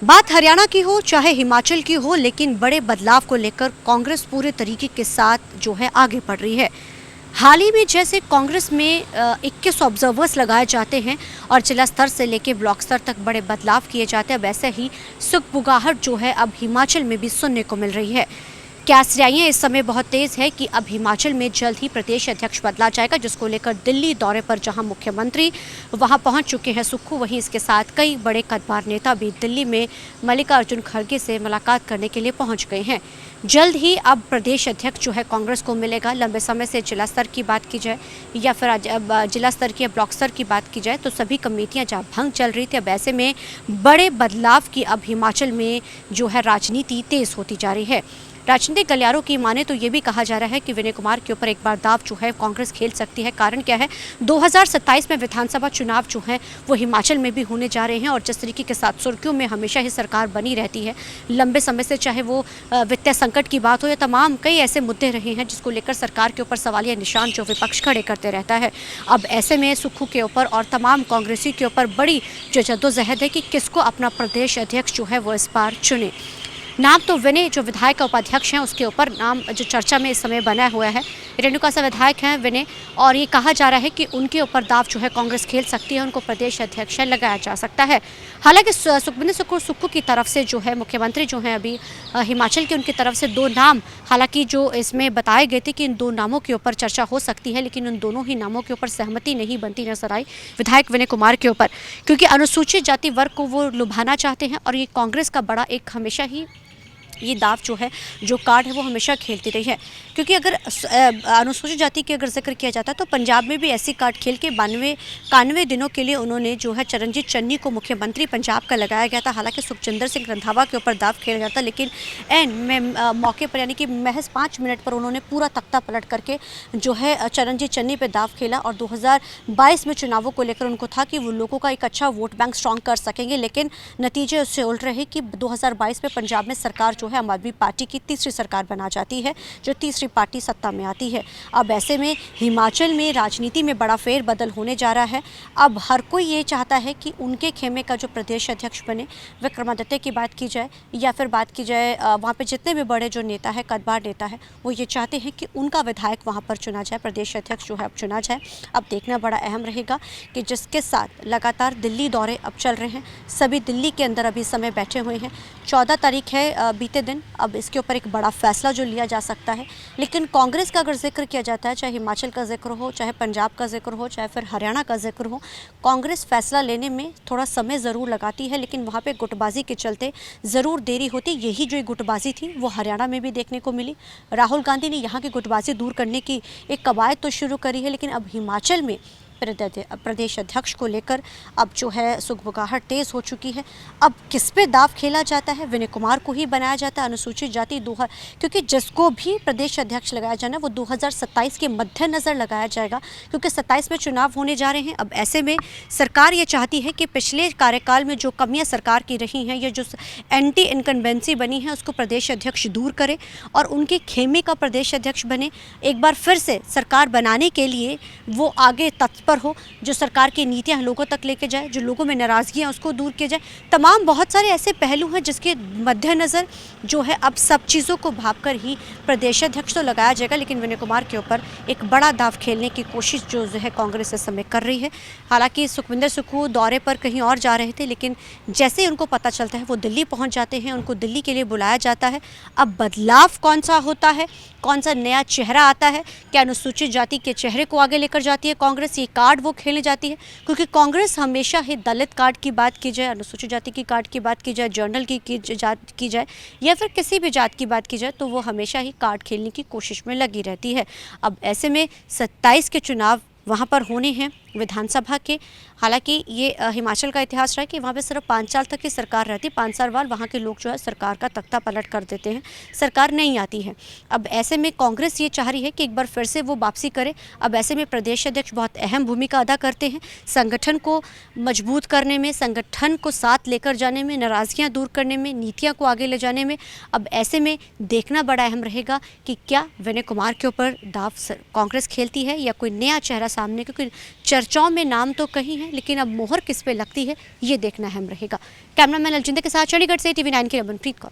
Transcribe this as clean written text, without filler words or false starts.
बात हरियाणा की हो चाहे हिमाचल की हो, लेकिन बड़े बदलाव को लेकर कांग्रेस पूरे तरीके के साथ जो है आगे बढ़ रही है। हाल ही में जैसे कांग्रेस में 21 ऑब्जर्वर्स लगाए जाते हैं और जिला स्तर से लेकर ब्लॉक स्तर तक बड़े बदलाव किए जाते हैं, वैसे ही सुगबुगाहट जो है अब हिमाचल में भी सुनने को मिल रही है। क्यासियां इस समय बहुत तेज है कि अब हिमाचल में जल्द ही प्रदेश अध्यक्ष बदला जाएगा, जिसको लेकर दिल्ली दौरे पर जहां मुख्यमंत्री वहां पहुंच चुके हैं सुक्खू, वहीं इसके साथ कई बड़े कद्दावर नेता भी दिल्ली में मल्लिकार्जुन खड़गे से मुलाकात करने के लिए पहुंच गए हैं। जल्द ही अब प्रदेश अध्यक्ष जो है कांग्रेस को मिलेगा। लंबे समय से जिला स्तर की बात की जाए या फिर जिला स्तर की या ब्लॉक स्तर की बात की जाए तो सभी कमेटियां जहां भंग चल रही थी, अब ऐसे में बड़े बदलाव की अब हिमाचल में जो है राजनीति तेज होती जा रही है। राजनीतिक गलियारों की माने तो ये भी कहा जा रहा है कि विनय कुमार के ऊपर एक बार दाव जो है कांग्रेस खेल सकती है। कारण क्या है, 2027 में विधानसभा चुनाव जो है वो हिमाचल में भी होने जा रहे हैं और जिस तरीके के साथ सुर्खियों में हमेशा ही सरकार बनी रहती है लंबे समय से, चाहे वो वित्तीय संकट की बात हो या तमाम कई ऐसे मुद्दे रहे हैं जिसको लेकर सरकार के ऊपर सवालिया निशान जो विपक्ष खड़े करते रहता है। अब ऐसे में सुक्खू के ऊपर और तमाम कांग्रेसी के ऊपर बड़ी जो जद्दोजहद है कि किसको अपना प्रदेश अध्यक्ष जो है वो इस बार चुने। नाम तो विनय जो विधायक उपाध्यक्ष हैं उसके ऊपर नाम जो चर्चा में इस समय बना हुआ है। रेणुका से विधायक हैं विनय, और ये कहा जा रहा है कि उनके ऊपर दाव जो है कांग्रेस खेल सकती है, उनको प्रदेश अध्यक्ष लगाया जा सकता है। हालांकि सुखविंदर सुक्खू की तरफ से जो है मुख्यमंत्री जो है अभी हिमाचल के, उनकी तरफ से दो नाम हालांकि जो इसमें बताए गए थे कि इन दो नामों के ऊपर चर्चा हो सकती है, लेकिन उन दोनों ही नामों के ऊपर सहमति नहीं बनती नजर आई विधायक विनय कुमार के ऊपर, क्योंकि अनुसूचित जाति वर्ग को वो लुभाना चाहते हैं और ये कांग्रेस का बड़ा एक हमेशा ही ये दाव जो है जो कार्ड है वो हमेशा खेलती रही है। क्योंकि अगर अनुसूचित जाति की अगर जिक्र किया जाता है तो पंजाब में भी ऐसी कार्ड खेल के 91 दिनों के लिए उन्होंने जो है चरणजीत चन्नी को मुख्यमंत्री पंजाब का लगाया गया था। हालांकि सुखजिंदर सिंह रंधावा के ऊपर दाव खेला जाता, लेकिन मौके पर यानी कि महज 5 मिनट पर उन्होंने पूरा तख्ता पलट करके जो है चरणजीत चन्नी पर दाव खेला और 2022 में चुनावों को लेकर उनको था कि वो लोगों का एक अच्छा वोट बैंक स्ट्रॉन्ग कर सकेंगे, लेकिन नतीजे उससे उल्ट रहे कि 2022 में पंजाब में सरकार जो है आम आदमी पार्टी की तीसरी सरकार बना जाती है, जो तीसरी पार्टी सत्ता में आती है। अब ऐसे में हिमाचल में राजनीति में बड़ा फेरबदल होने जा रहा है। अब हर कोई ये चाहता है कि उनके खेमे का जो प्रदेश अध्यक्ष बने, विक्रमादित्य की बात की जाए या फिर बात की जाए वहाँ पे जितने भी बड़े जो नेता है, कद्दावर नेता है, वो ये चाहते हैं कि उनका विधायक वहाँ पर चुना जाए, प्रदेश अध्यक्ष जो है अब चुना जाए। अब देखना बड़ा अहम रहेगा कि जिसके साथ लगातार दिल्ली दौरे अब चल रहे हैं, सभी दिल्ली के अंदर अभी समय बैठे हुए हैं। 14 तारीख है बीते दिन, अब इसके ऊपर एक बड़ा फैसला जो लिया जा सकता है। लेकिन कांग्रेस का अगर जिक्र किया जाता है, चाहे हिमाचल का जिक्र हो, चाहे पंजाब का जिक्र हो, चाहे फिर हरियाणा का जिक्र हो, कांग्रेस फैसला लेने में थोड़ा समय ज़रूर लगाती है, लेकिन वहाँ पे गुटबाजी के चलते ज़रूर देरी होती। यही जो गुटबाजी थी वो हरियाणा में भी देखने को मिली। राहुल गांधी ने यहाँ की गुटबाजी दूर करने की एक कवायद तो शुरू करी है, लेकिन अब हिमाचल में प्रदेश अध्यक्ष को लेकर अब जो है सुगबुगाहट तेज हो चुकी है। अब किस पे दाव खेला जाता है? विनय कुमार को ही बनाया जाता है अनुसूचित जाति क्योंकि जिसको भी प्रदेश अध्यक्ष लगाया जाना वो 2027 के मद्देनजर लगाया जाएगा, क्योंकि 27 में चुनाव होने जा रहे हैं। अब ऐसे में सरकार ये चाहती है कि पिछले कार्यकाल में जो कमियां सरकार की रही हैं या जो एंटी इनकम्बेंसी बनी है उसको प्रदेश अध्यक्ष दूर करे और उनके खेमे का प्रदेश अध्यक्ष बने। एक बार फिर से सरकार बनाने के लिए वो आगे पर हो, जो सरकार की नीतियां लोगों तक लेके जाए, जो लोगों में नाराजगियां उसको दूर किया जाए। तमाम बहुत सारे ऐसे पहलू हैं जिसके मद्देनजर जो है अब सब चीज़ों को भांपकर ही प्रदेशाध्यक्ष तो लगाया जाएगा, लेकिन विनय कुमार के ऊपर एक बड़ा दाव खेलने की कोशिश जो है कांग्रेस इस समय कर रही है। हालांकि सुखविंदर सुक्खू दौरे पर कहीं और जा रहे थे, लेकिन जैसे ही उनको पता चलता है वो दिल्ली पहुँच जाते हैं, उनको दिल्ली के लिए बुलाया जाता है। अब बदलाव कौन सा होता है, कौन सा नया चेहरा आता है, क्या अनुसूचित जाति के चेहरे को आगे लेकर जाती है कांग्रेस, ये कार्ड वो खेलने जाती है? क्योंकि कांग्रेस हमेशा ही दलित कार्ड की बात की जाए, अनुसूचित जाति की कार्ड की बात की जाए, जर्नल की जाए या फिर किसी भी जात की बात की जाए, तो वो हमेशा ही कार्ड खेलने की कोशिश में लगी रहती है। अब ऐसे में 27 के चुनाव वहाँ पर होने हैं विधानसभा के। हालांकि ये हिमाचल का इतिहास रहा है कि वहाँ पे सिर्फ 5 साल तक की सरकार रहती, 5 साल बाद वहाँ के लोग जो है सरकार का तख्ता पलट कर देते हैं, सरकार नहीं आती है। अब ऐसे में कांग्रेस ये चाह रही है कि एक बार फिर से वो वापसी करे। अब ऐसे में प्रदेश अध्यक्ष बहुत अहम भूमिका अदा करते हैं संगठन को मजबूत करने में, संगठन को साथ लेकर जाने में, नाराजगियाँ दूर करने में, नीतियाँ को आगे ले जाने में। अब ऐसे में देखना बड़ा अहम रहेगा कि क्या विनय कुमार के ऊपर दाव कांग्रेस खेलती है या कोई नया चेहरा सामने, क्योंकि चर्चाओं में नाम तो कहीं है, लेकिन अब मोहर किस पे लगती है ये देखना अहम रहेगा। कैमरामैन अलजिंदर के साथ चंडीगढ़ से TV9 की रमनप्रीत कौर।